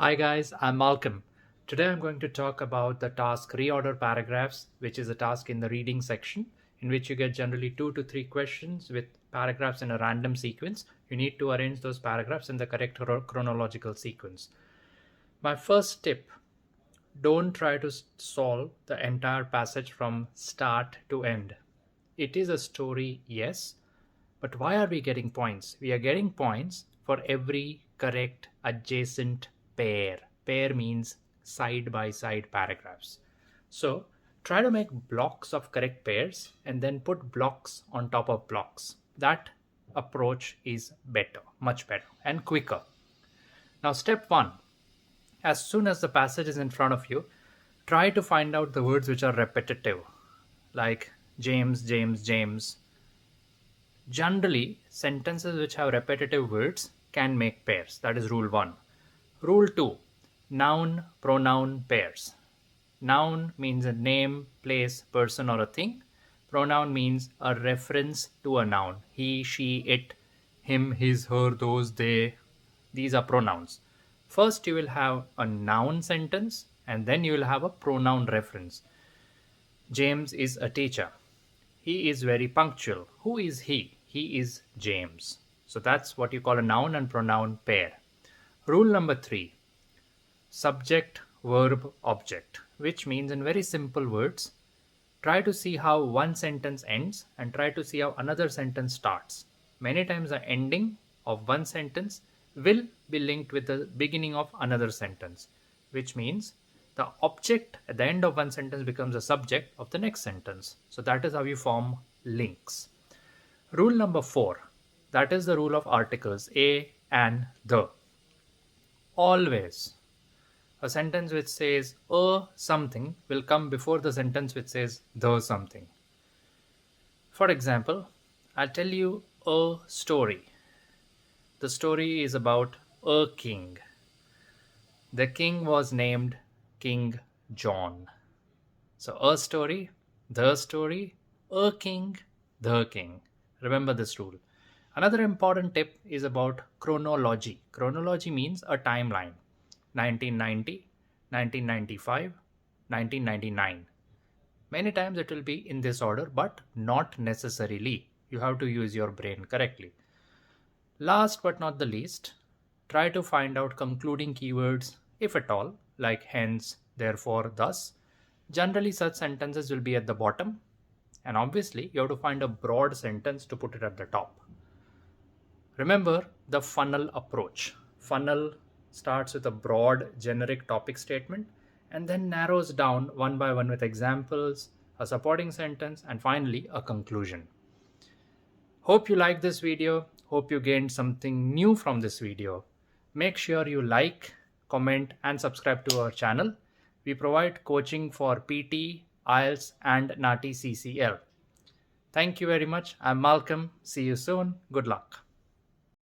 Hi guys, I'm Malcolm. Today I'm going to talk about the task Reorder Paragraphs, which is a task in the reading section in which you get generally 2 to 3 questions with paragraphs in a random sequence. You need to arrange those paragraphs in the correct chronological sequence. My first tip, don't try to solve the entire passage from start to end. It is a story, yes, but why are we getting points? We are getting points for every correct adjacent pair. Pair means side by side paragraphs. So try to make blocks of correct pairs and then put blocks on top of blocks. That approach is better, much better and quicker. Now, step 1. As soon as the passage is in front of you, try to find out the words which are repetitive, like James, James, James. Generally, sentences which have repetitive words can make pairs. That is rule 1. Rule 2. Noun, pronoun pairs. Noun means a name, place, person or a thing. Pronoun means a reference to a noun. He, she, it, him, his, her, those, they. These are pronouns. First you will have a noun sentence and then you will have a pronoun reference. James is a teacher. He is very punctual. Who is he? He is James. So that's what you call a noun and pronoun pair. Rule number 3. Subject, verb, object, which means in very simple words, try to see how one sentence ends and try to see how another sentence starts. Many times the ending of one sentence will be linked with the beginning of another sentence, which means the object at the end of one sentence becomes a subject of the next sentence. So that is how you form links. Rule number 4, that is the rule of articles a and the. Always a sentence which says a something will come before the sentence which says the something. For example, I'll tell you a story. The story is about a king. The king was named King John. So a story, a king, the king. Remember this rule. Another important tip is about chronology. Chronology means a timeline. 1990, 1995, 1999. Many times it will be in this order, but not necessarily. You have to use your brain correctly. Last but not the least, try to find out concluding keywords, if at all, like hence, therefore, thus. Generally, such sentences will be at the bottom. And obviously, you have to find a broad sentence to put it at the top. Remember the funnel approach. Funnel starts with a broad generic topic statement and then narrows down one by one with examples, a supporting sentence, and finally a conclusion. Hope you liked this video. Hope you gained something new from this video. Make sure you like, comment, and subscribe to our channel. We provide coaching for PTE, IELTS, and NATI CCL. Thank you very much. I'm Malcolm. See you soon. Good luck.